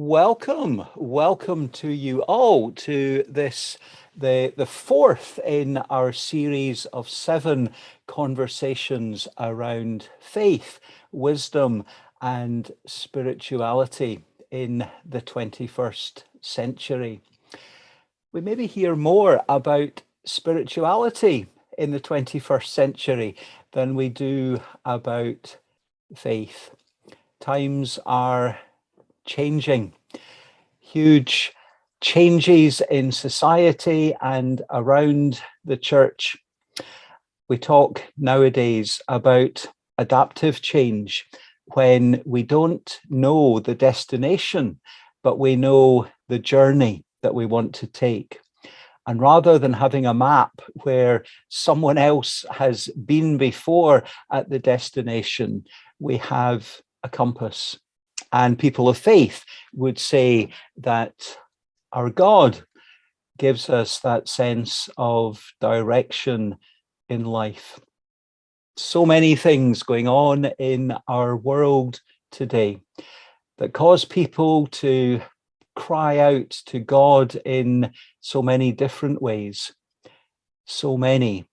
Welcome to you all to this, the fourth in our series of 7 conversations around faith, wisdom, and spirituality in the 21st century. We maybe hear more about spirituality in the 21st century than we do about faith. Times are changing. Huge changes in society and around the church. We talk nowadays about adaptive change when we don't know the destination, but we know the journey that we want to take. And rather than having a map where someone else has been before at the destination, we have a compass. And people of faith would say that our God gives us that sense of direction in life. So many things going on in our world today that cause people to cry out to God in so many different ways. So many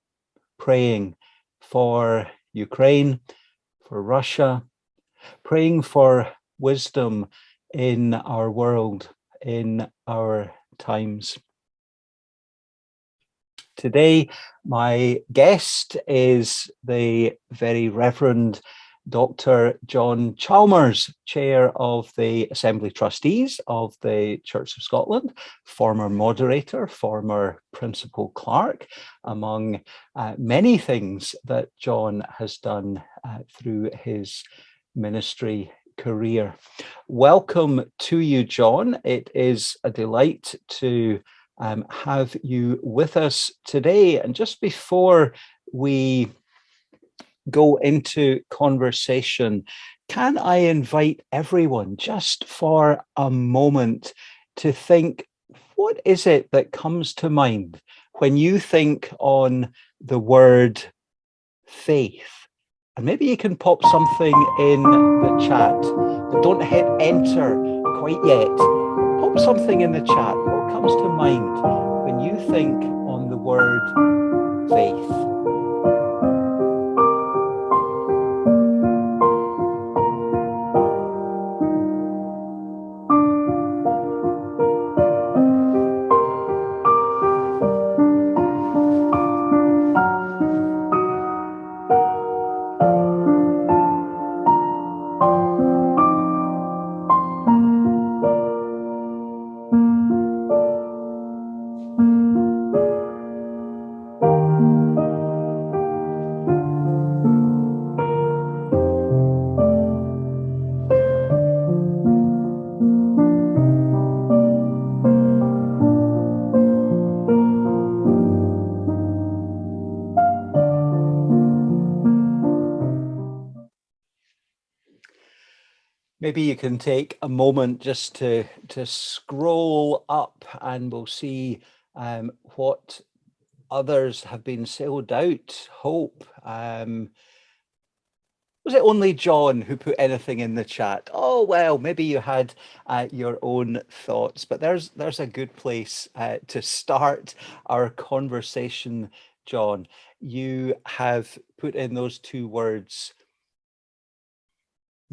praying for Ukraine, for Russia, praying for wisdom in our world, in our times. Today, my guest is the very Reverend Dr. John Chalmers, Chair of the Assembly Trustees of the Church of Scotland, former moderator, former principal clerk, among many things that John has done through his ministry career. Welcome to you, John. It is a delight to have you with us today. And just before we go into conversation, can I invite everyone just for a moment to think, what is it that comes to mind when you think on the word faith? And maybe you can pop something in the chat, but don't hit enter quite yet. Pop something in the chat. What comes to mind when you think on the word faith? Maybe you can take a moment just to scroll up and we'll see what others have been sailed out. Hope. Was it only John who put anything in the chat? Oh, well, maybe you had your own thoughts, but there's a good place to start our conversation, John. You have put in those 2 words,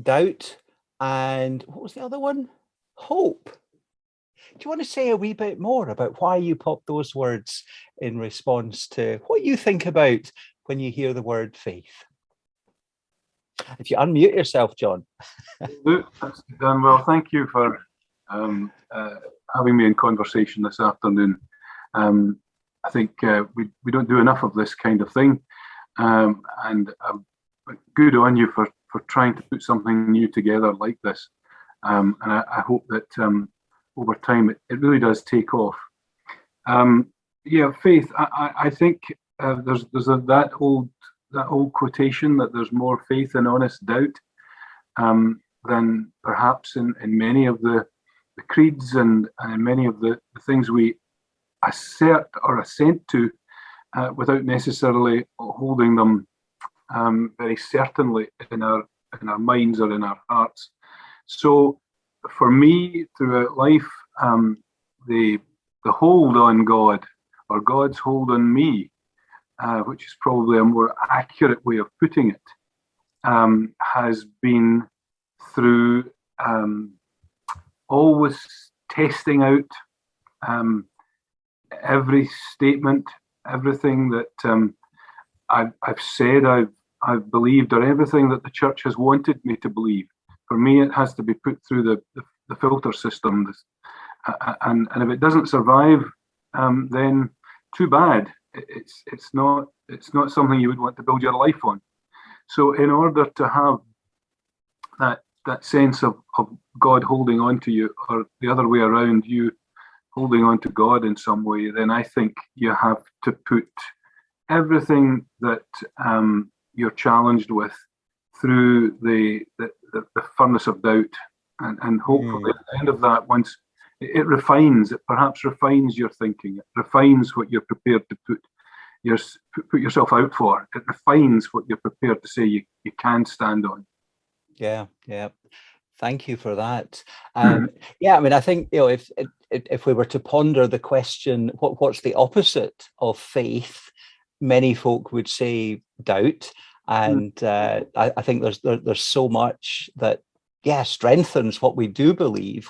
doubt, and what was the other one? Hope. Do you want to say a wee bit more about why you popped those words in response to what you think about when you hear the word faith? If you unmute yourself, John. That's done well. Thank you for having me in conversation this afternoon. I think we don't do enough of this kind of thing, and good on you for trying to put something new together like this. And I hope that over time it really does take off. Yeah, faith. I think there's that old quotation that there's more faith in honest doubt than perhaps in many of the creeds and in many of the things we assert or assent to without necessarily holding them very certainly in our minds or in our hearts. So for me, throughout life, the hold on God, or God's hold on me, which is probably a more accurate way of putting it, has been through always testing out every statement, everything that I've said, I've believed, or everything that the church has wanted me to believe. For me, it has to be put through the filter system, and if it doesn't survive, then too bad. It's not something you would want to build your life on. So, in order to have that sense of God holding on to you, or the other way around, you holding on to God in some way, then I think you have to put everything that you're challenged with through the furnace of doubt, and hopefully at the end of that, once it perhaps refines your thinking, it refines what you're prepared to put yourself out for. It refines what you're prepared to say you can stand on. Yeah. Thank you for that. Yeah, I mean, I think, if we were to ponder the question, what's the opposite of faith, many folk would say doubt. And I think there's so much that, strengthens what we do believe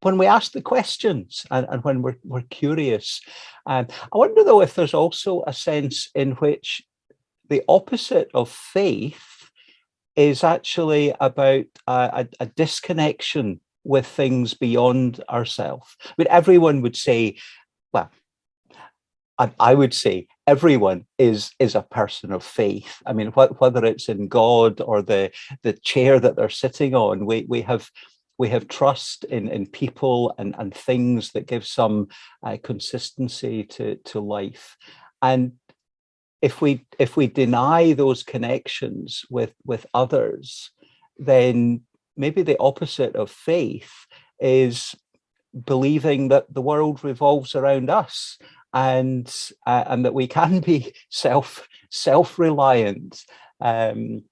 when we ask the questions, and when we're curious. I wonder, though, if there's also a sense in which the opposite of faith is actually about a disconnection with things beyond ourselves. I mean, everyone would say, well, I would say everyone is a person of faith. I mean, whether it's in God or the chair that they're sitting on, we have trust in people and things that give some consistency to life. And if we deny those connections with others, then maybe the opposite of faith is believing that the world revolves around us, and that we can be self-reliant. In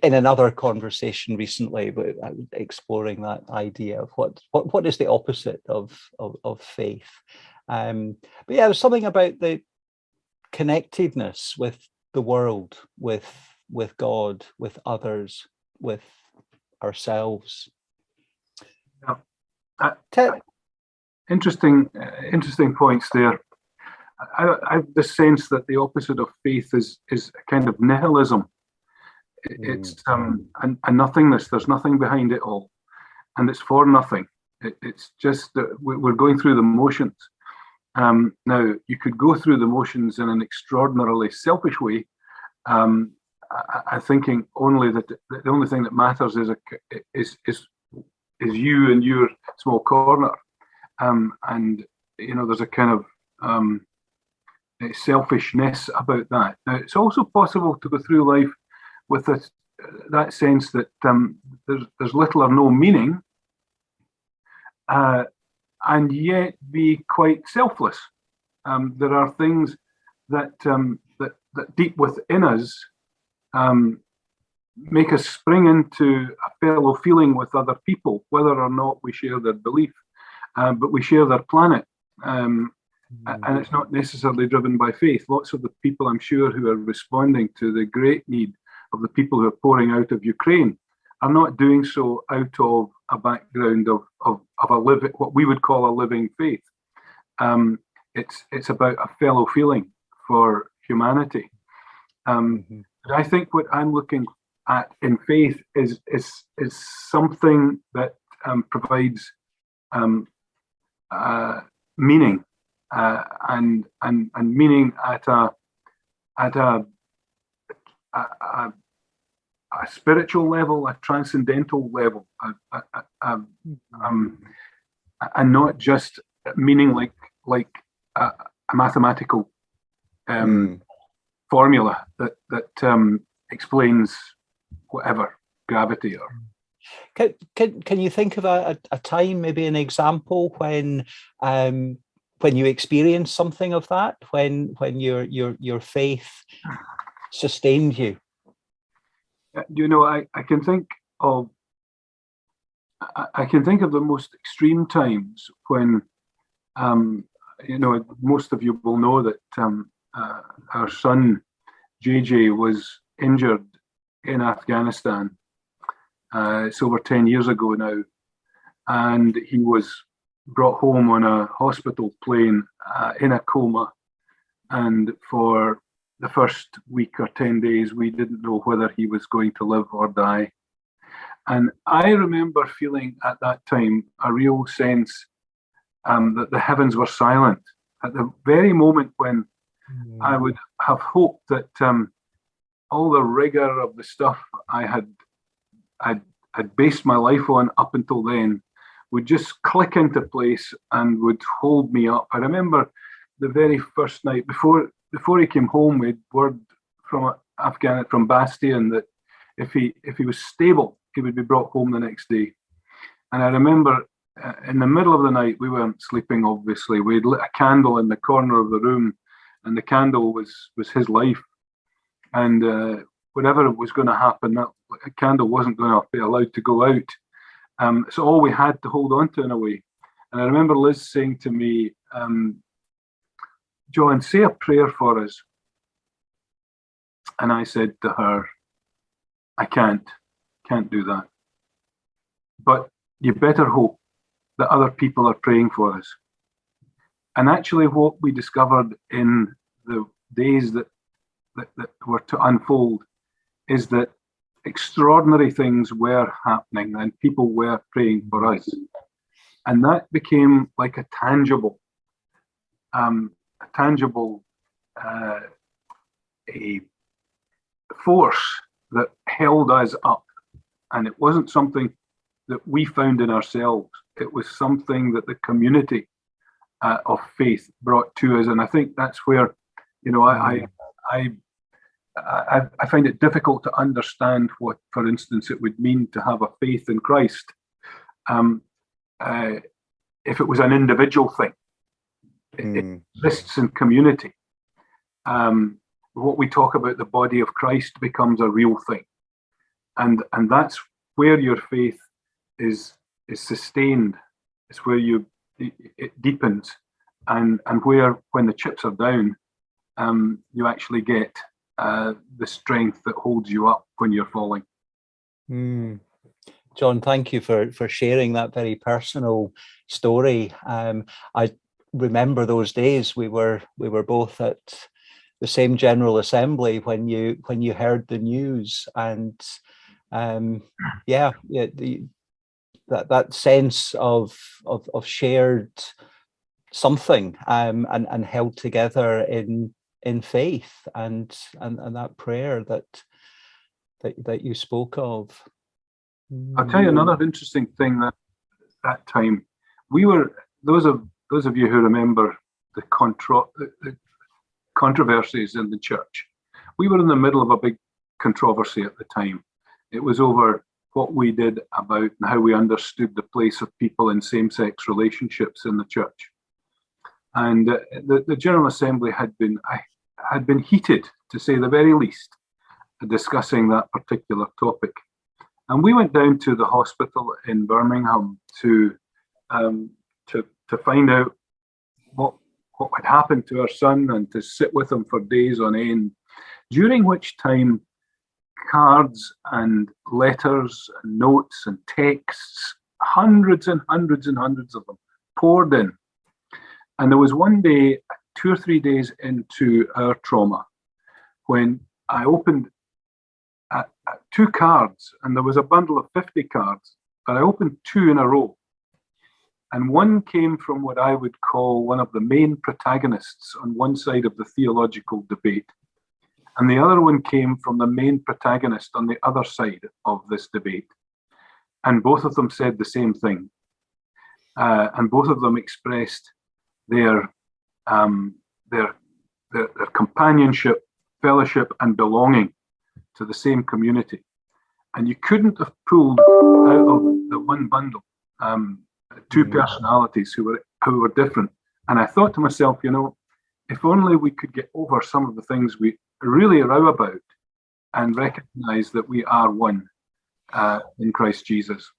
another conversation recently, exploring that idea of what is the opposite of faith. But there's something about the connectedness with the world, with God, with others, with ourselves. Interesting points there. I have the sense that the opposite of faith is a kind of nihilism. It's a nothingness. There's nothing behind it all, and it's for nothing. It's just that we're going through the motions. Now, you could go through the motions in an extraordinarily selfish way, I'm thinking only that the only thing that matters is you and your small corner, and there's a kind of selfishness about that. Now, it's also possible to go through life with that sense that there's little or no meaning, and yet be quite selfless. There are things that deep within us make us spring into a fellow feeling with other people, whether or not we share their belief, but we share their planet. And it's not necessarily driven by faith. Lots of the people, I'm sure, who are responding to the great need of the people who are pouring out of Ukraine are not doing so out of a background of a living, what we would call a living faith. It's about a fellow feeling for humanity. I think what I'm looking at in faith is something that provides meaning, and meaning at a spiritual level, a transcendental level, and not just meaning like a mathematical formula that explains whatever, gravity or. Can you think of a time, maybe an example, when you experienced something of that, when your faith sustained you? I can think of I can think of the most extreme times when, most of you will know that our son JJ was injured in Afghanistan. It's over 10 years ago now, and he was brought home on a hospital plane in a coma. And for the first week or 10 days, we didn't know whether he was going to live or die. And I remember feeling at that time a real sense that the heavens were silent. At the very moment when I would have hoped that all the rigor of the stuff I'd based my life on up until then would just click into place and would hold me up. I remember the very first night before he came home, we'd word from Bastion that if he was stable, he would be brought home the next day. And I remember in the middle of the night, we weren't sleeping, obviously. We'd lit a candle in the corner of the room, and the candle was his life. And whatever was going to happen, that candle wasn't going to be allowed to go out. So all we had to hold on to in a way. And I remember Liz saying to me, John, say a prayer for us. And I said to her, I can't do that. But you better hope that other people are praying for us. And actually what we discovered in the days that were to unfold is that extraordinary things were happening and people were praying for us. And that became like a tangible a force that held us up. And it wasn't something that we found in ourselves. It was something that the community of faith brought to us. And I think that's where, I find it difficult to understand what, for instance, it would mean to have a faith in Christ if it was an individual thing. It exists in community. What we talk about the body of Christ becomes a real thing, and that's where your faith is sustained. It's where it deepens, and where when the chips are down, you actually get the strength that holds you up when you're falling. John, thank you for sharing that very personal story. I remember those days. We were both at the same General Assembly when you heard the news, and that sense of shared something and held together in faith and that prayer that you spoke of. I'll tell you another interesting thing that time we were, those of you who remember the controversies in the church, we were in the middle of a big controversy at the time. It was over what we did about and how we understood the place of people in same-sex relationships in the church. And the General Assembly had been heated, to say the very least, discussing that particular topic. And we went down to the hospital in Birmingham to find out what had happened to our son and to sit with him for days on end, during which time cards and letters and notes and texts, hundreds and hundreds and hundreds of them, poured in. And there was one day, 2 or 3 days into our trauma, when I opened 2 cards, and there was a bundle of 50 cards, but I opened 2 in a row. And one came from what I would call one of the main protagonists on one side of the theological debate. And the other one came from the main protagonist on the other side of this debate. And both of them said the same thing. And both of them expressed their companionship, fellowship, and belonging to the same community. And you couldn't have pulled out of the one bundle 2 personalities who were different. And I thought to myself, if only we could get over some of the things we really row about and recognize that we are one in Christ Jesus.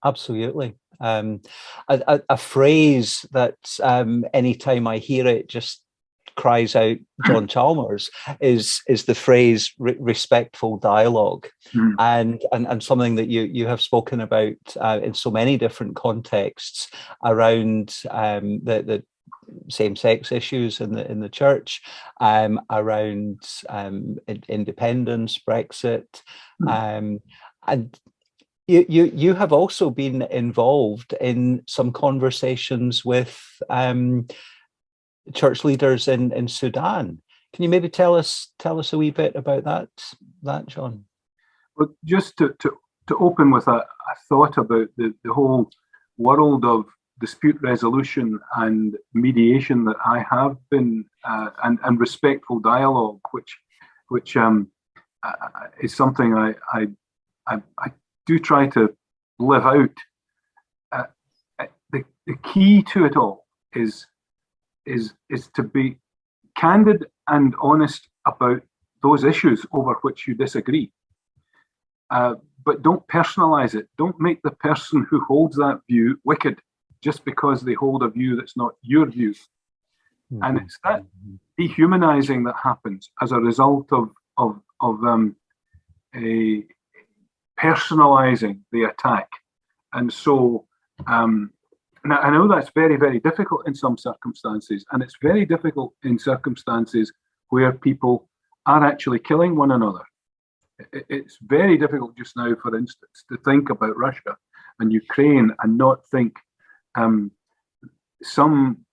Absolutely. A phrase that anytime I hear it just cries out John Chalmers is the phrase respectful dialogue, Mm. and something that you have spoken about in so many different contexts around the same-sex issues in the church, around independence, Brexit, and you have also been involved in some conversations with church leaders in Sudan. Can you maybe tell us a wee bit about that, John? Well, just to open with a thought about the whole world of dispute resolution and mediation that I have been, and respectful dialogue, which is something I do try to live out. The key to it all is to be candid and honest about those issues over which you disagree. But don't personalize it. Don't make the person who holds that view wicked just because they hold a view that's not your view. Mm-hmm. And it's that dehumanizing that happens as a result of a personalizing the attack. And so now I know that's very, very difficult in some circumstances, and it's very difficult in circumstances where people are actually killing one another. It's very difficult just now, for instance, to think about Russia and Ukraine and not think some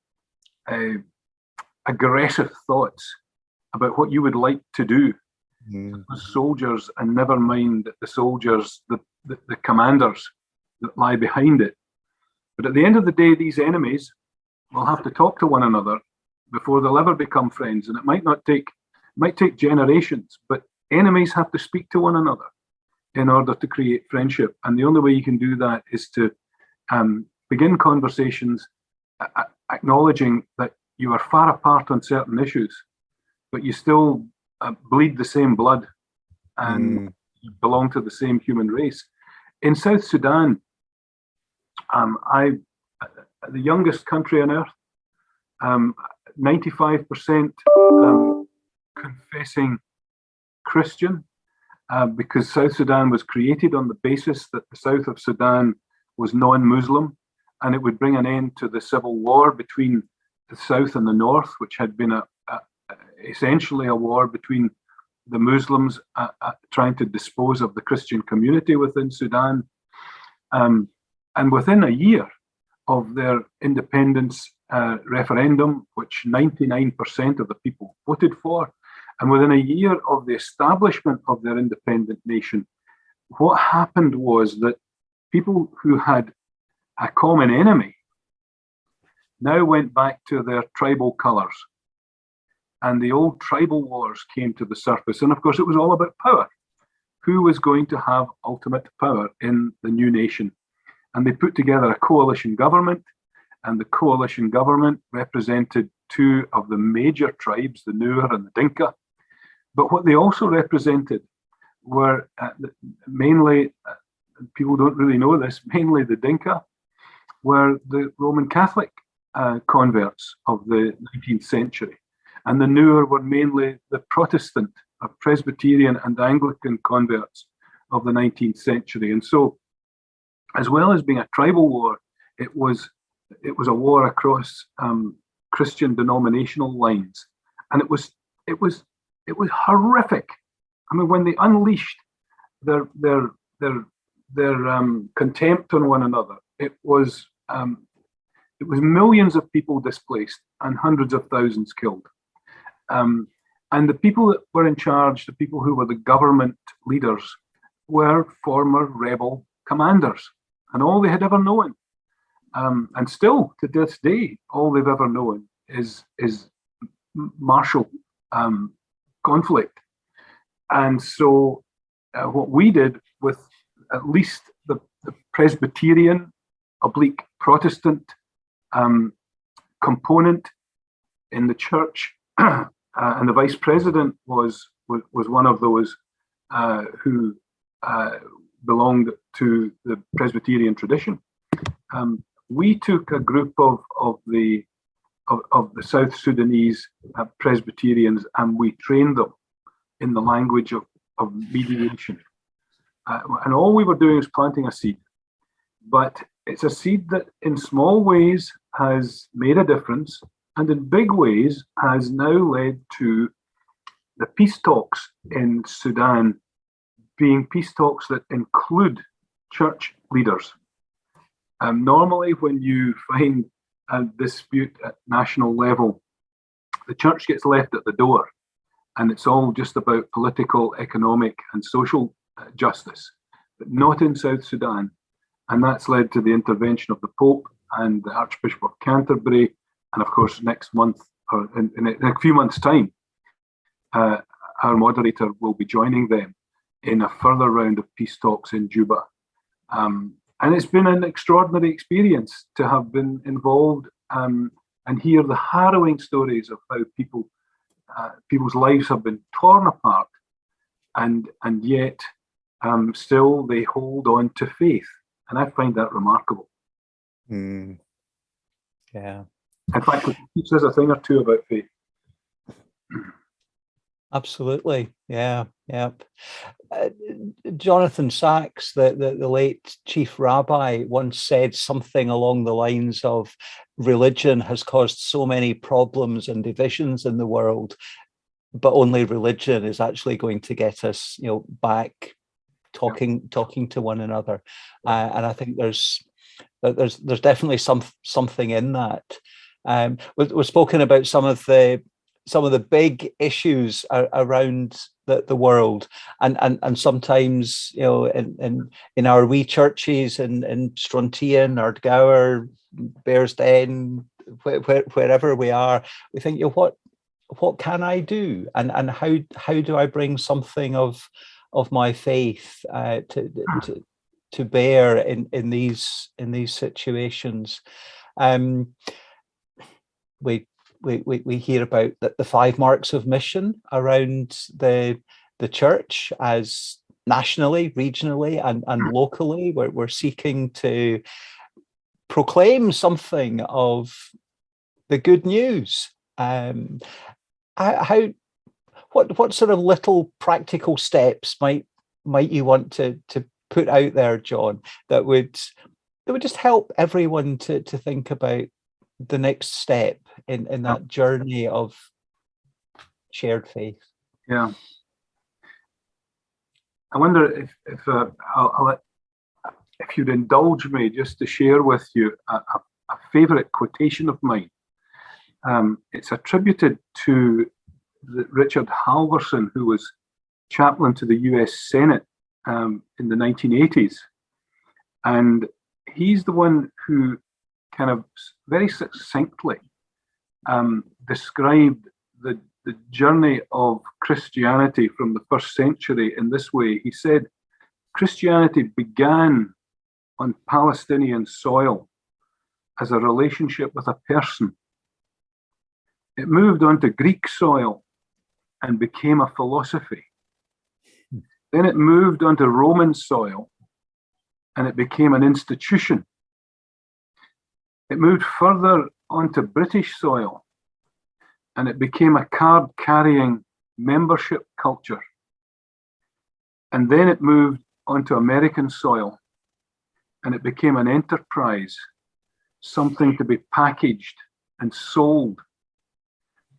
aggressive thoughts about what you would like to do to the soldiers, and never mind the soldiers, the commanders that lie behind it. But at the end of the day, these enemies will have to talk to one another before they'll ever become friends. And it might take generations, but enemies have to speak to one another in order to create friendship. And the only way you can do that is to begin conversations acknowledging that you are far apart on certain issues, but you still bleed the same blood and you belong to the same human race. In South Sudan, the youngest country on earth, 95% confessing Christian, because South Sudan was created on the basis that the south of Sudan was non-Muslim, and it would bring an end to the civil war between the south and the north, which had been essentially a war between the Muslims trying to dispose of the Christian community within Sudan. And within a year of their independence referendum, which 99% of the people voted for, and within a year of the establishment of their independent nation, what happened was that people who had a common enemy now went back to their tribal colors. And the old tribal wars came to the surface. And of course, it was all about power. Who was going to have ultimate power in the new nation? And they put together a coalition government, and the coalition government represented two of the major tribes, the Nuer and the Dinka. But what they also represented were mainly, people don't really know this, mainly the Dinka were the Roman Catholic converts of the 19th century. And the Nuer were mainly the Protestant, Presbyterian and Anglican converts of the 19th century. And so, as well as being a tribal war, it was a war across Christian denominational lines, and it was horrific. I mean, when they unleashed their contempt on one another, it was millions of people displaced and hundreds of thousands killed. And the people that were in charge, the people who were the government leaders, were former rebel commanders, and all they had ever known, and still to this day, all they've ever known is martial conflict. And so what we did with at least the Presbyterian oblique Protestant component in the church, and the vice president was one of those who belonged to the Presbyterian tradition. We took a group of the South Sudanese Presbyterians, and we trained them in the language of mediation. And all we were doing was planting a seed. But it's a seed that in small ways has made a difference, and in big ways has now led to the peace talks in Sudan being peace talks that include church leaders. Normally, when you find a dispute at national level, the church gets left at the door, and it's all just about political, economic, and social justice, but not in South Sudan. And that's led to the intervention of the Pope and the Archbishop of Canterbury, and of course, next month, or in a few months' time, our moderator will be joining them in a further round of peace talks in Juba. And it's been an extraordinary experience to have been involved and hear the harrowing stories of how people's lives have been torn apart, and yet still they hold on to faith. And I find that remarkable. Mm. Yeah. In fact, it teaches us a thing or two about faith. Absolutely. Yeah. Yep. Jonathan Sacks, the late chief rabbi, once said something along the lines of, religion has caused so many problems and divisions in the world, but only religion is actually going to get us, back talking to one another. And I think there's definitely something in that. We've spoken about some of the big issues around the world, and sometimes in our wee churches in Strontian, Ardgour, Bearsden, wherever we are, we think, what can I do, and how do I bring something of my faith to bear in these situations. We hear about the 5 marks of mission around the church, as nationally, regionally, and locally, where we're seeking to proclaim something of the good news. What sort of little practical steps might you want to put out there, John, that would just help everyone to think about the next step in that journey of shared faith? Yeah, I wonder if you'd indulge me just to share with you a favourite quotation of mine. It's attributed to Richard Halverson, who was chaplain to the US Senate in the 1980s. And he's the one who kind of very succinctly described the journey of Christianity from the first century in this way. He said, Christianity began on Palestinian soil as a relationship with a person. It moved on to Greek soil and became a philosophy. Then it moved onto Roman soil and it became an institution. It moved further onto British soil and it became a card-carrying membership culture. And then it moved onto American soil and it became an enterprise, something to be packaged and sold.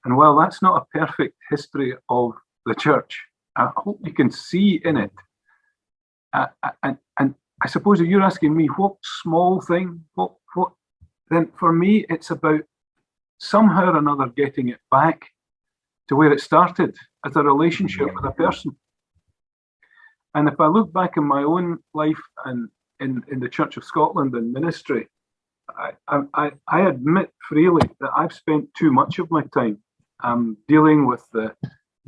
And while that's not a perfect history of the church, I hope you can see in it. And I suppose if you're asking me what small thing, what, then for me, it's about somehow or another getting it back to where it started, as a relationship with a person. And if I look back in my own life and in the Church of Scotland and ministry, I admit freely that I've spent too much of my time dealing with the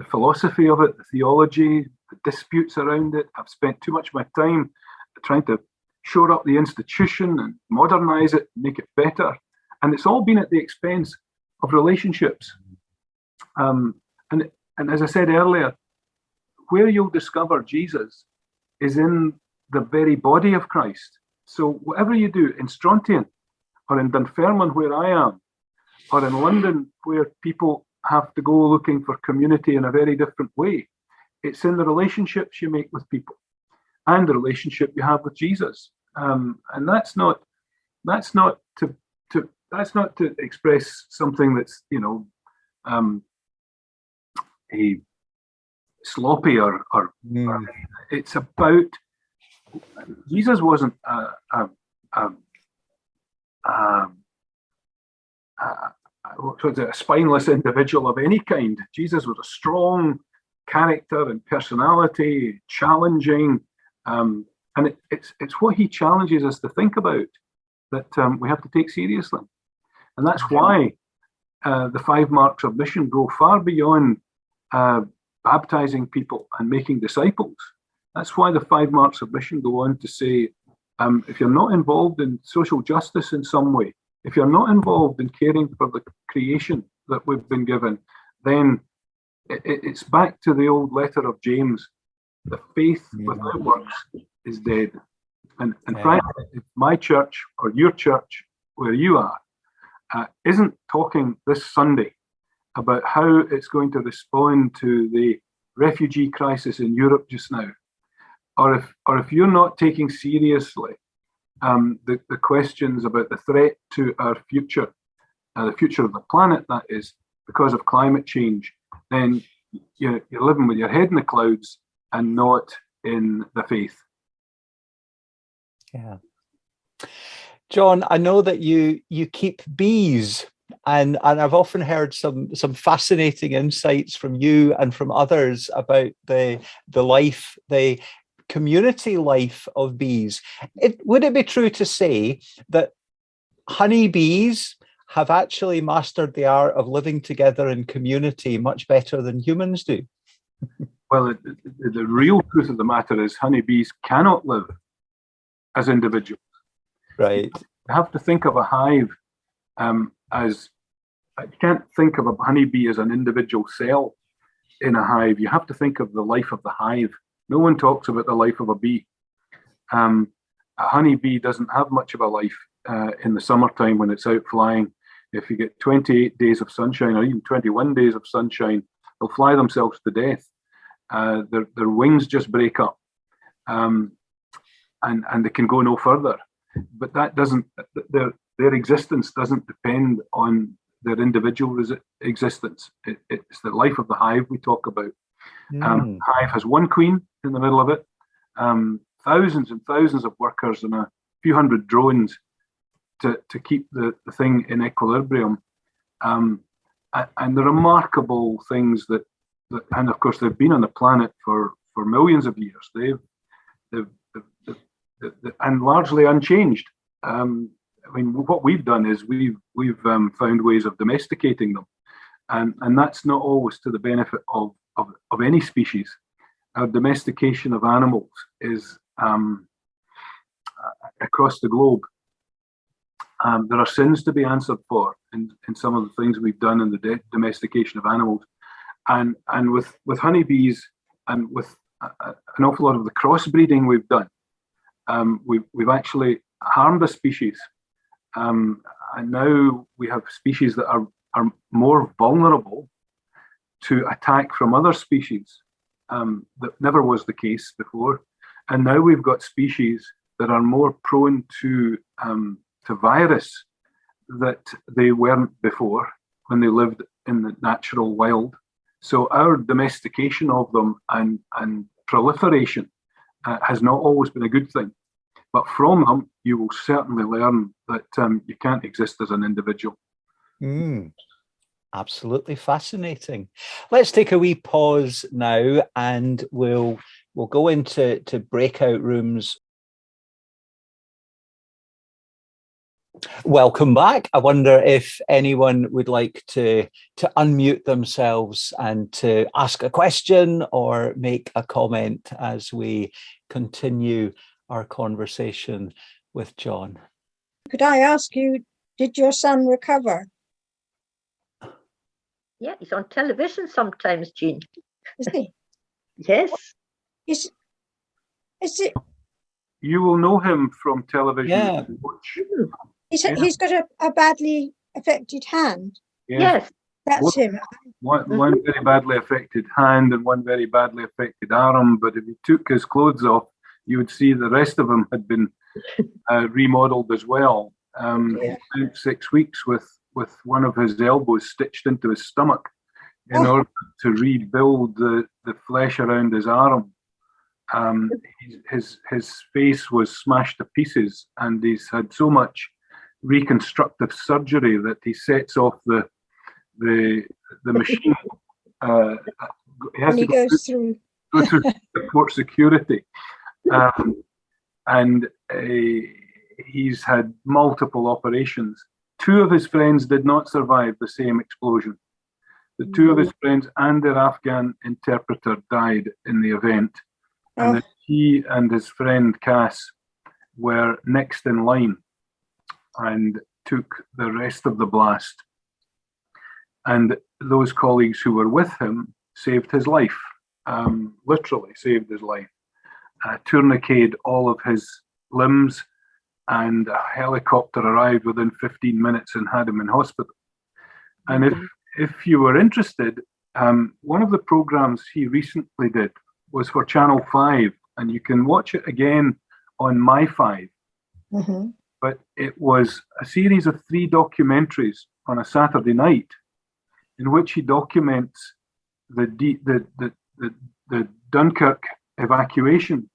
philosophy of it, the theology, the disputes around it. I've spent too much of my time trying to shore up the institution and modernize it, make it better. And it's all been at the expense of relationships. And as I said earlier, where you'll discover Jesus is in the very body of Christ. So whatever you do in Strontian or in Dunfermline, where I am, or in London, where people have to go looking for community in a very different way, it's in the relationships you make with people and the relationship you have with Jesus. And that's not to express something that's, you know, a sloppy or it's about Jesus wasn't a spineless individual of any kind. Jesus was a strong character and personality, challenging, and it's what he challenges us to think about that we have to take seriously. And that's why the 5 marks of mission go far beyond baptizing people and making disciples. That's why the 5 marks of mission go on to say, if you're not involved in social justice in some way, if you're not involved in caring for the creation that we've been given, then it's back to the old letter of James. The faith without works is dead. And frankly, if my church or your church, where you are, isn't talking this Sunday about how it's going to respond to the refugee crisis in Europe just now, or if you're not taking seriously the questions about the threat to our future, the future of the planet, that is, because of climate change, then you're living with your head in the clouds and not in the faith. Yeah. John, I know that you keep bees, and I've often heard some fascinating insights from you and from others about the life, the community life of bees. Would it be true to say that honeybees have actually mastered the art of living together in community much better than humans do? Well, the real truth of the matter is honeybees cannot live as individuals. Right. You have to think of a hive as, you can't think of a honeybee as an individual cell in a hive. You have to think of the life of the hive. No one talks about the life of a bee. A honeybee doesn't have much of a life in the summertime when it's out flying. If you get 28 days of sunshine or even 21 days of sunshine, they'll fly themselves to death. Their wings just break up, and they can go no further. But that doesn't, their existence doesn't depend on their individual existence. It's the life of the hive we talk about. Hive has one queen in the middle of it, thousands and thousands of workers and a few hundred drones to keep the thing in equilibrium. And the remarkable things that, and of course they've been on the planet for millions of years. They've and largely unchanged. I mean, what we've done is we've found ways of domesticating them, and that's not always to the benefit of any species. Our domestication of animals is across the globe. There are sins to be answered for in some of the things we've done in the domestication of animals, and with honeybees and with an awful lot of the crossbreeding we've done. We've actually harmed a species, and now we have species that are more vulnerable to attack from other species. That never was the case before, and now we've got species that are more prone to virus that they weren't before when they lived in the natural wild. So our domestication of them and proliferation has not always been a good thing. But from them, you will certainly learn that you can't exist as an individual. Absolutely fascinating. Let's take a wee pause now, and we'll go into breakout rooms. Welcome back. I wonder if anyone would like to unmute themselves and to ask a question or make a comment as we continue our conversation with John. Could I ask you, did your son recover? Yeah, he's on television sometimes, Jean. Is he? Yes. Is it? you will know him from television. Yeah. Watch. He's got a badly affected hand. Yes. That's him. One very badly affected hand and one very badly affected arm. But if you took his clothes off, you would see the rest of him had been remodeled as well. He spent 6 weeks with one of his elbows stitched into his stomach in order to rebuild the flesh around his arm. His face was smashed to pieces, and he's had so much reconstructive surgery that he sets off the machine. He has to go through airport security, and he's had multiple operations. 2 of his friends did not survive the same explosion. The 2 of his friends and their Afghan interpreter died in the event. And then he and his friend Cass were next in line and took the rest of the blast. And those colleagues who were with him saved his life, literally saved his life. Tourniqueted all of his limbs, and a helicopter arrived within 15 minutes and had him in hospital. And if you were interested, one of the programs he recently did was for Channel 5, and you can watch it again on My 5. But it was a series of 3 documentaries on a Saturday night in which he documents the Dunkirk evacuation.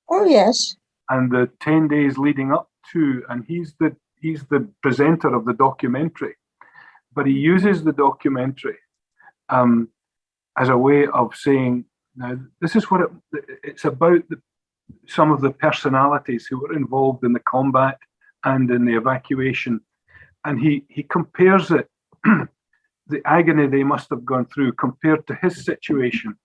Oh, yes. And the 10 days leading up to, and he's the presenter of the documentary, but he uses the documentary as a way of saying, now this is what it's about. Some of the personalities who were involved in the combat and in the evacuation, and he compares it, the agony they must have gone through compared to his situation,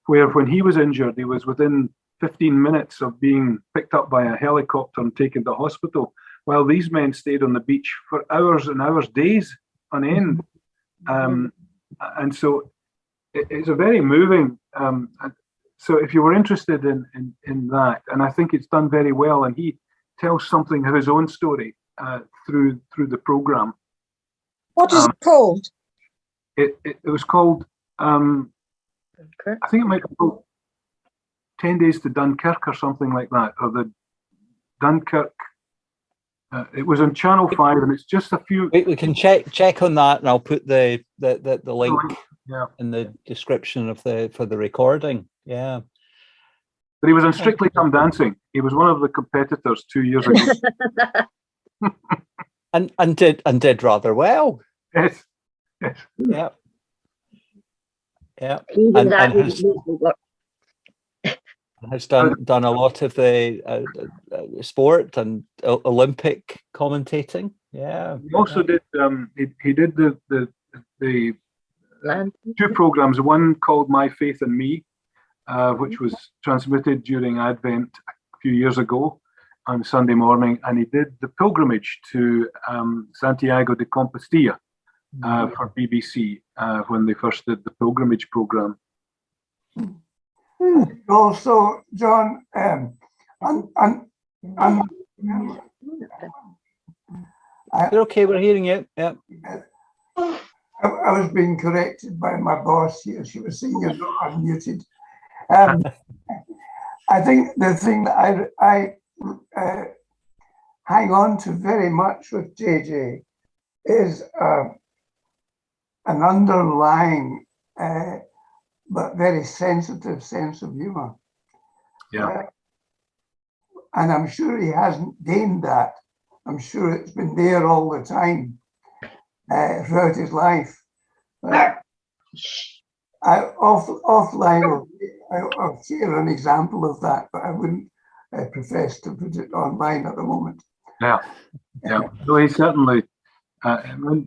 where when he was injured, he was within 15 minutes of being picked up by a helicopter and taken to hospital, while these men stayed on the beach for hours and hours, days on end. And so it's a very moving. So if you were interested in that, and I think it's done very well, and he tells something of his own story through the program. What is it called? It was called, I think it might be called 10 Days to Dunkirk or something like that, or the Dunkirk. It was on Channel 5, and it's just a few. We can check on that, and I'll put the link Yeah. in the description for the recording. Yeah. But he was on Strictly Come Dancing. He was one of the competitors 2 years ago. and did rather well. Yes. Yeah. Yeah. Even that has done a lot of the sport and Olympic commentating. Yeah. He also did. He did the 2 programs. One called My Faith in Me, which was transmitted during Advent a few years ago on Sunday morning, and he did the pilgrimage to Santiago de Compostela for BBC when they first did the pilgrimage program. Also, John, You're okay, we're hearing you. Yeah. I was being corrected by my boss here. She was saying you're not unmuted. I think the thing that I hang on to very much with JJ is an underlying but very sensitive sense of humor. Yeah. And I'm sure he hasn't gained that. I'm sure it's been there all the time throughout his life. Offline, I'll share an example of that, but I wouldn't profess to put it online at the moment. Yeah. So he certainly,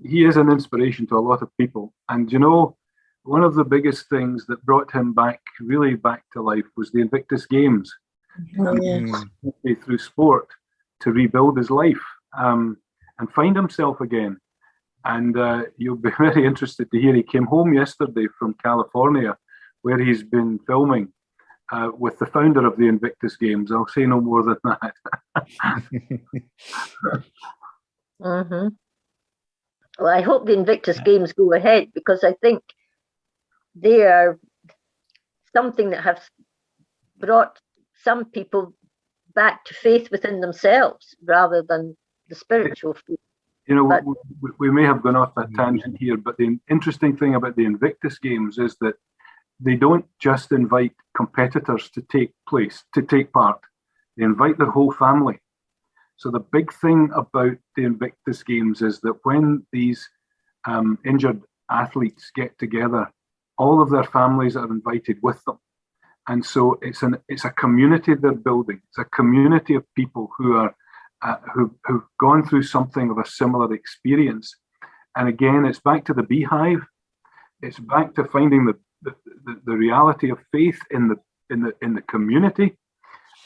he is an inspiration to a lot of people. And you know, one of the biggest things that brought him really back to life was the Invictus Games. Through sport to rebuild his life and find himself again. And you'll be very interested to hear he came home yesterday from California, where he's been filming, with the founder of the Invictus Games. I'll say no more than that. Mm-hmm. Well, I hope the Invictus Games go ahead, because I think they are something that have brought some people back to faith within themselves rather than the spiritual faith. You know, But- we may have gone off that tangent here, but the interesting thing about the Invictus Games is that they don't just invite competitors to take part. They invite their whole family. So the big thing about the Invictus Games is that when these injured athletes get together, all of their families are invited with them. And so it's a community they're building. It's a community of people who are who've gone through something of a similar experience. And again, it's back to the beehive. It's back to finding the reality of faith in the community.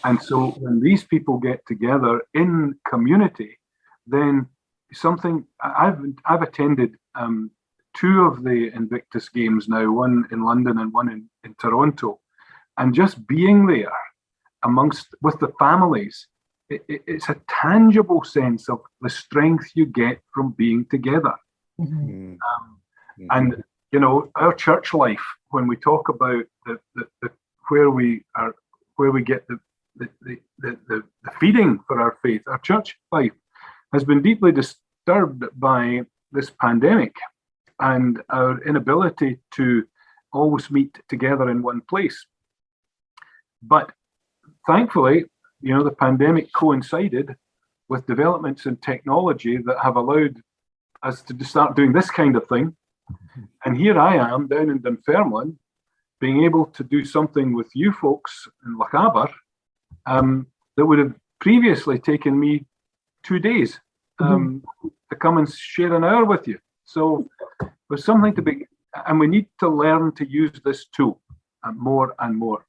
And so when these people get together in community, then something I've attended two of the Invictus Games now, one in London and one in Toronto, and just being there with the families, it's a tangible sense of the strength you get from being together. And you know, our church life, when we talk about where we get the feeding for our faith, our church life has been deeply disturbed by this pandemic and our inability to always meet together in one place. But thankfully, you know, the pandemic coincided with developments in technology that have allowed us to start doing this kind of thing. And here I am down in Dunfermline, being able to do something with you folks in Lochaber that would have previously taken me 2 days to come and share an hour with you. So there's something to be, and we need to learn to use this tool more and more.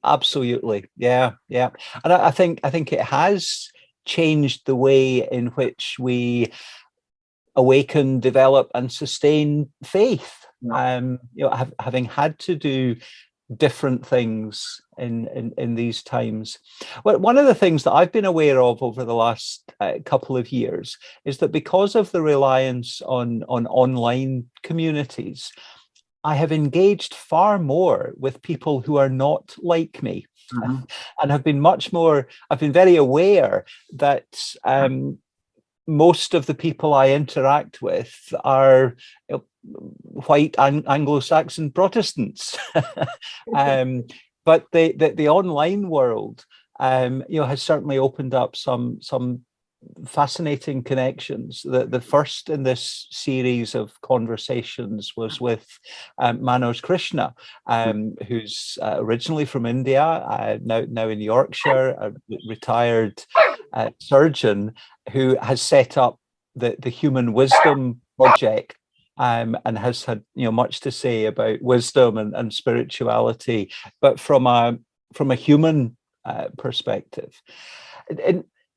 Absolutely, yeah. And I think it has changed the way in which we awaken, develop, and sustain faith. You know, having had to do different things in these times. Well, one of the things that I've been aware of over the last couple of years is that because of the reliance on online communities, I have engaged far more with people who are not like me, and have been I've been very aware that most of the people I interact with are white Anglo-Saxon Protestants. But the online world, you know, has certainly opened up some fascinating connections. The first in this series of conversations was with Manoj Krishna, who's originally from India, now in Yorkshire, a retired surgeon who has set up the Human Wisdom Project, and has had, you know, much to say about wisdom and spirituality, but from a human perspective.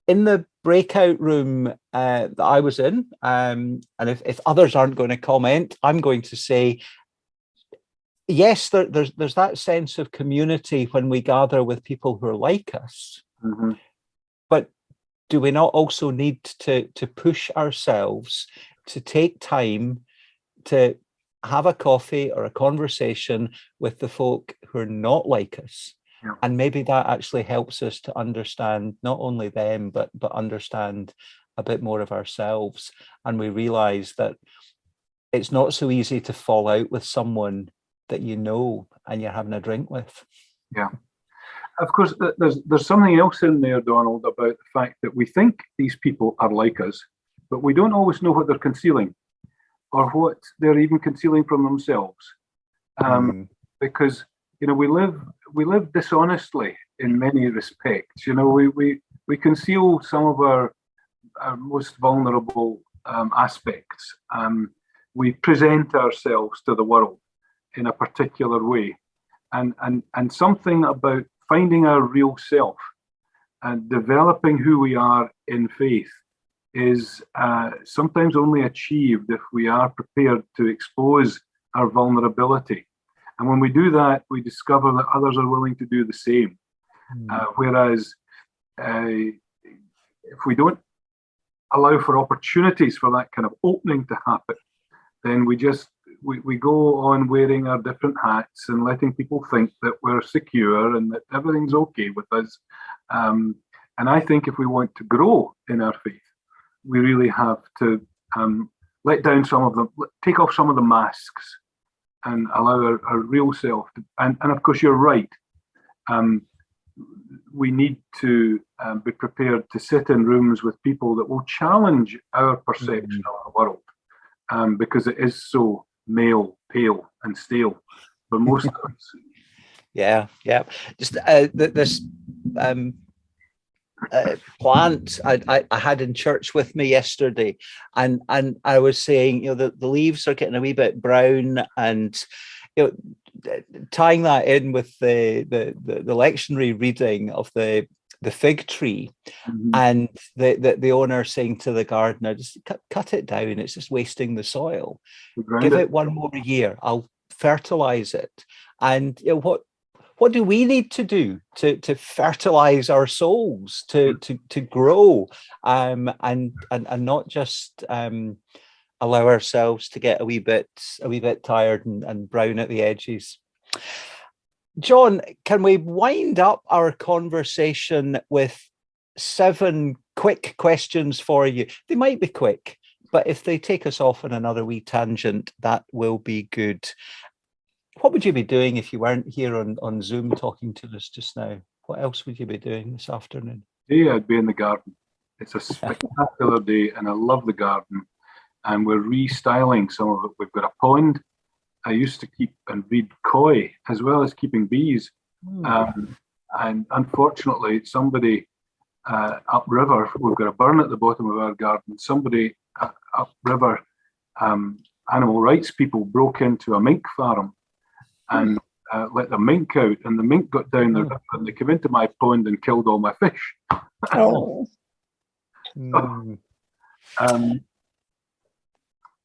In the breakout room that I was in, and if others aren't going to comment, I'm going to say, yes, there's that sense of community when we gather with people who are like us. But do we not also need to push ourselves to take time to have a coffee or a conversation with the folk who are not like us? Yeah. And maybe that actually helps us to understand not only them, but understand a bit more of ourselves. And we realize that it's not so easy to fall out with someone that you know and you're having a drink with. Yeah. Of course, there's something else in there, Donald, about the fact that we think these people are like us, but we don't always know what they're concealing or what they're even concealing from themselves. Because, you know, we live dishonestly in many respects. You know, we conceal some of our most vulnerable aspects. We present ourselves to the world in a particular way, and something about finding our real self and developing who we are in faith is sometimes only achieved if we are prepared to expose our vulnerability And when we do that, we discover that others are willing to do the same. Whereas if we don't allow for opportunities for that kind of opening to happen, then we go on wearing our different hats and letting people think that we're secure and that everything's okay with us. And I think if we want to grow in our faith, we really have to let down some of them, take off some of the masks and allow our real self to, and of course you're right. We need to be prepared to sit in rooms with people that will challenge our perception of the world, because it is so male, pale, and stale for most of us. Yeah. Just this plant I had in church with me yesterday, and I was saying, the leaves are getting a wee bit brown, and tying that in with the lectionary reading of the fig tree, and the owner saying to the gardener, just cut it down, it's just wasting the soil. Give it one more year, I'll fertilize it. And what do we need to do to fertilize our souls, to grow, and not just allow ourselves to get a wee bit tired and brown at the edges? John, can we wind up our conversation with 7 quick questions for you? They might be quick, but if they take us off on another wee tangent, that will be good. What would you be doing if you weren't here on Zoom talking to us just now? What else would you be doing this afternoon? Yeah, I'd be in the garden. It's a spectacular day and I love the garden. And we're restyling some of it. We've got a pond. I used to keep and breed koi as well as keeping bees. And unfortunately, somebody upriver, we've got a burn at the bottom of our garden. Somebody upriver, animal rights people broke into a mink farm and let the mink out, and the mink got down the river and they came into my pond and killed all my fish.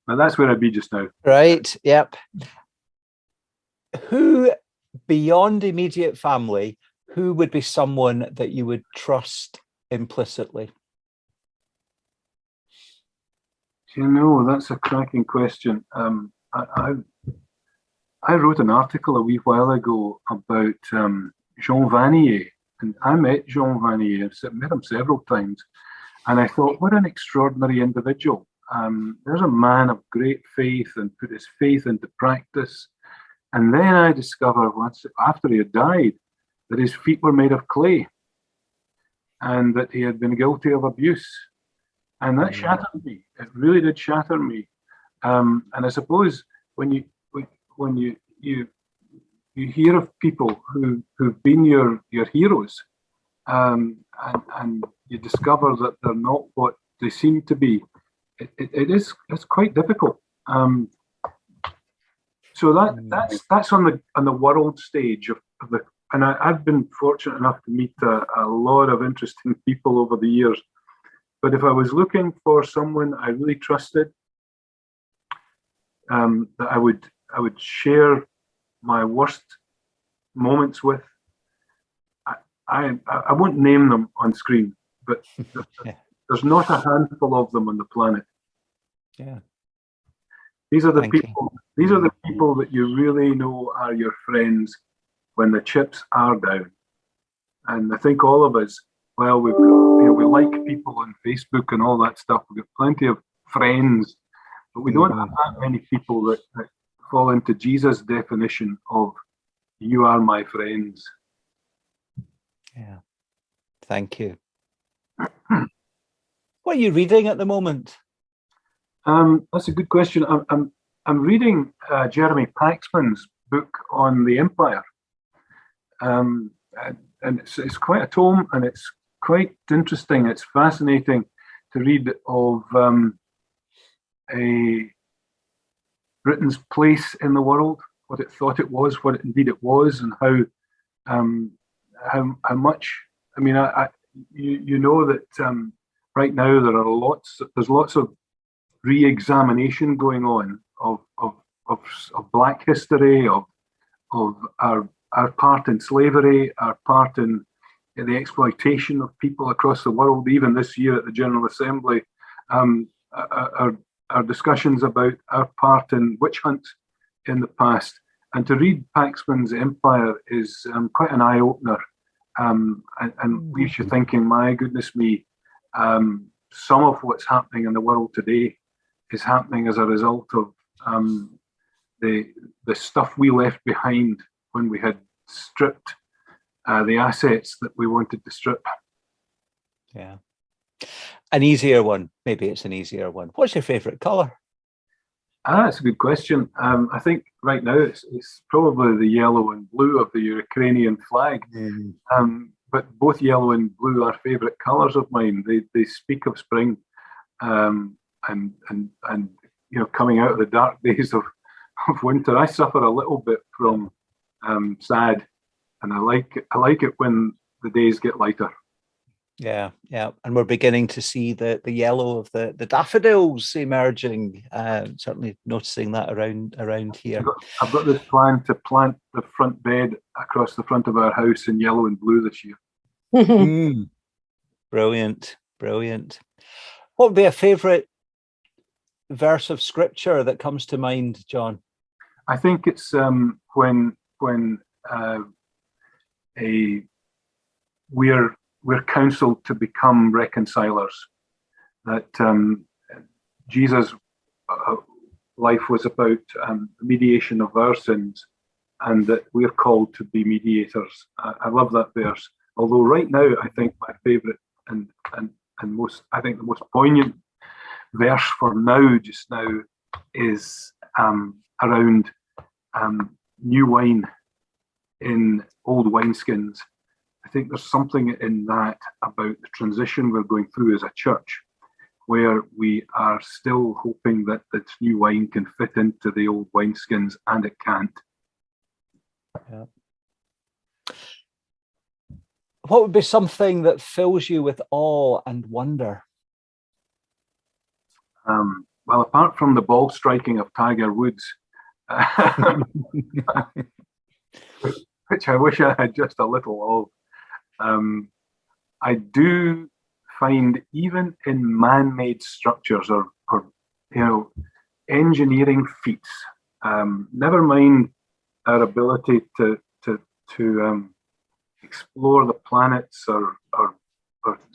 But that's where I'd be just now. Right, yep. Who, beyond immediate family, who would be someone that you would trust implicitly? That's a cracking question. I wrote an article a wee while ago about Jean Vanier, and I met Jean Vanier. I've met him several times, and I thought, what an extraordinary individual. There's a man of great faith and put his faith into practice. And then I discovered after he had died that his feet were made of clay and that he had been guilty of abuse. And that shattered me. It really did shatter me. And I suppose when you hear of people who've been your heroes, and you discover that they're not what they seem to be, it's quite difficult. So that's on the world stage of the, and I've been fortunate enough to meet a lot of interesting people over the years. But if I was looking for someone I really trusted, that I would share my worst moments with, I won't name them on screen, but there's not a handful of them on the planet. Yeah. These are the people. These are the people that you really know are your friends when the chips are down. And I think all of us, well, we've got, we like people on Facebook and all that stuff. We've got plenty of friends, but we don't have that many people that fall into Jesus' definition of "you are my friends." Yeah. Thank you. What are you reading at the moment? That's a good question. I'm reading Jeremy Paxman's book on the Empire, and it's quite a tome, and it's quite interesting. It's fascinating to read of Britain's place in the world, what it thought it was, what indeed it was, and how much. I mean, you know that right now there's lots of re-examination going on of Black history, of our part in slavery, our part in the exploitation of people across the world, even this year at the General Assembly, our discussions about our part in witch hunts in the past. And to read Paxman's Empire is quite an eye-opener, and leaves you thinking, my goodness me, some of what's happening in the world today is happening as a result of the stuff we left behind when we had stripped the assets that we wanted to strip. Yeah. An easier one. Maybe it's an easier one. What's your favourite colour? That's a good question. I think right now it's probably the yellow and blue of the Ukrainian flag. But both yellow and blue are favourite colours of mine. They speak of spring, and coming out of the dark days of winter. I suffer a little bit from sad, and I like it when the days get lighter. Yeah, and we're beginning to see the yellow of the daffodils emerging. Certainly noticing that around here. I've got this plan to plant the front bed across the front of our house in yellow and blue this year. Brilliant. What would be a favourite verse of scripture that comes to mind, John? I think it's when we're counseled to become reconcilers. That Jesus' life was about the mediation of our sins, and that we're called to be mediators. I love that verse. Although right now, I think my favourite and most, I think the most poignant verse for just now is around new wine in old wineskins. I think there's something in that about the transition we're going through as a church, where we are still hoping that this new wine can fit into the old wineskins, and it can't. Yeah. What would be something that fills you with awe and wonder? Well, apart from the ball striking of Tiger Woods, which I wish I had just a little of, I do find even in man-made structures or engineering feats, never mind our ability to explore the planets or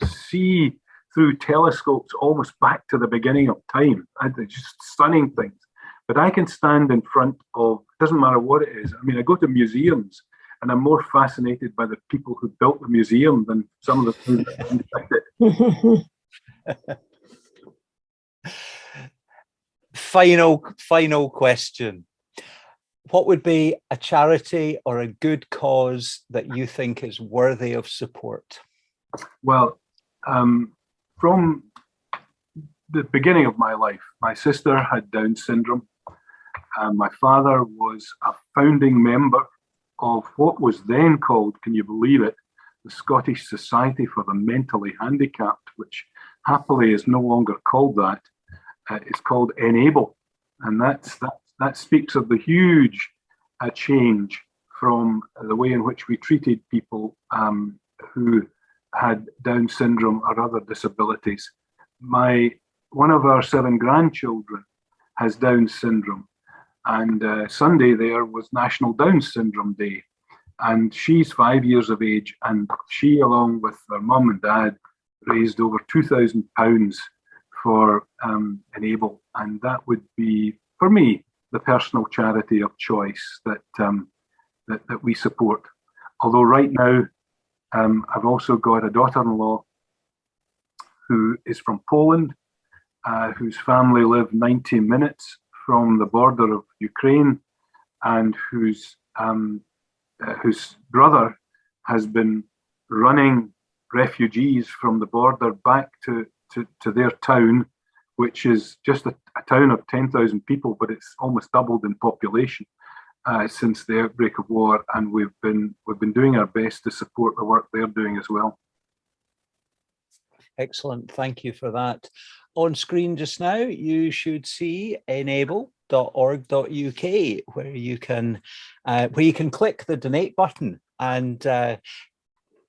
see through telescopes almost back to the beginning of time. Just stunning things. But I can stand in front of, it doesn't matter what it is. I mean, I go to museums and I'm more fascinated by the people who built the museum than some of the things that inside it. Final question. What would be a charity or a good cause that you think is worthy of support? Well, from the beginning of my life, my sister had Down syndrome. My father was a founding member of what was then called, can you believe it, the Scottish Society for the Mentally Handicapped, which happily is no longer called that. It's called Enable. And that speaks of the huge change from the way in which we treated people who had Down syndrome or other disabilities. One of our 7 grandchildren has Down syndrome, and Sunday there was National Down Syndrome Day, and she's 5 years of age, and she, along with her mum and dad, raised over £2,000 for Enable, and that would be, for me, the personal charity of choice that we support. Although right now, I've also got a daughter-in-law who is from Poland, whose family live 90 minutes from the border of Ukraine, and whose brother has been running refugees from the border back to their town, which is just a town of 10,000 people, but it's almost doubled in population since the outbreak of war, and we've been doing our best to support the work they're doing as well. Excellent, thank you for that. On screen just now, you should see Enable uk, where you can click the donate button. And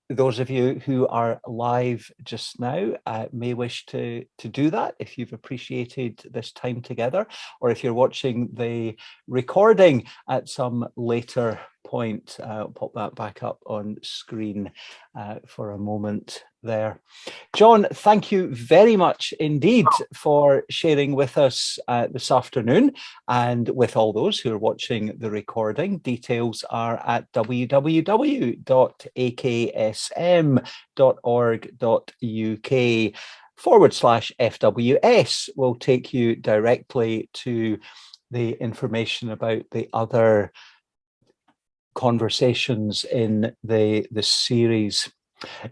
those of you who are live just now may wish to do that if you've appreciated this time together, or if you're watching the recording at some later point. I'll pop that back up on screen for a moment there. John, thank you very much indeed for sharing with us this afternoon, and with all those who are watching the recording. Details are at www.aksm.org.uk/FWS. Will take you directly to the information about the other conversations in the series.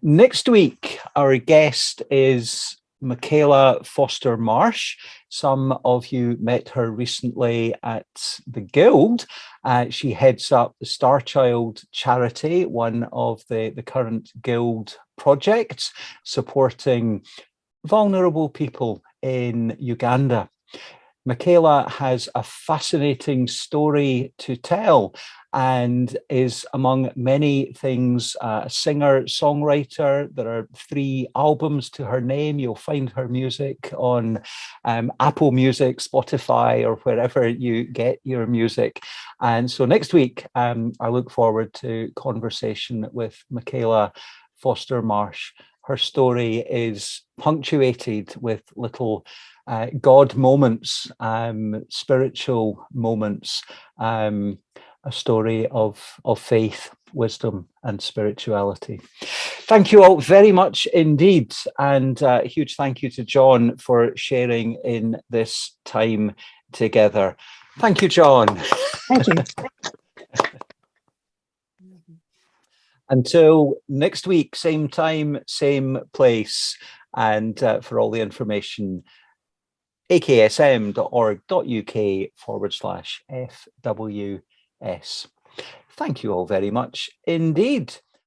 Next week, our guest is Michaela Foster Marsh. Some of you met her recently at the Guild. She heads up the Star Child charity, one of the current Guild projects supporting vulnerable people in Uganda. Michaela has a fascinating story to tell and is, among many things, a singer, songwriter. There are 3 albums to her name. You'll find her music on Apple Music, Spotify, or wherever you get your music. And so next week, I look forward to conversation with Michaela Foster Marsh. Her story is punctuated with little God moments, spiritual moments, a story of faith, wisdom, and spirituality. Thank you all very much indeed, and a huge thank you to John for sharing in this time together. Thank you, John. Thank you. Until next week, same time, same place, and for all the information, aksm.org.uk/FWS. Thank you all very much indeed.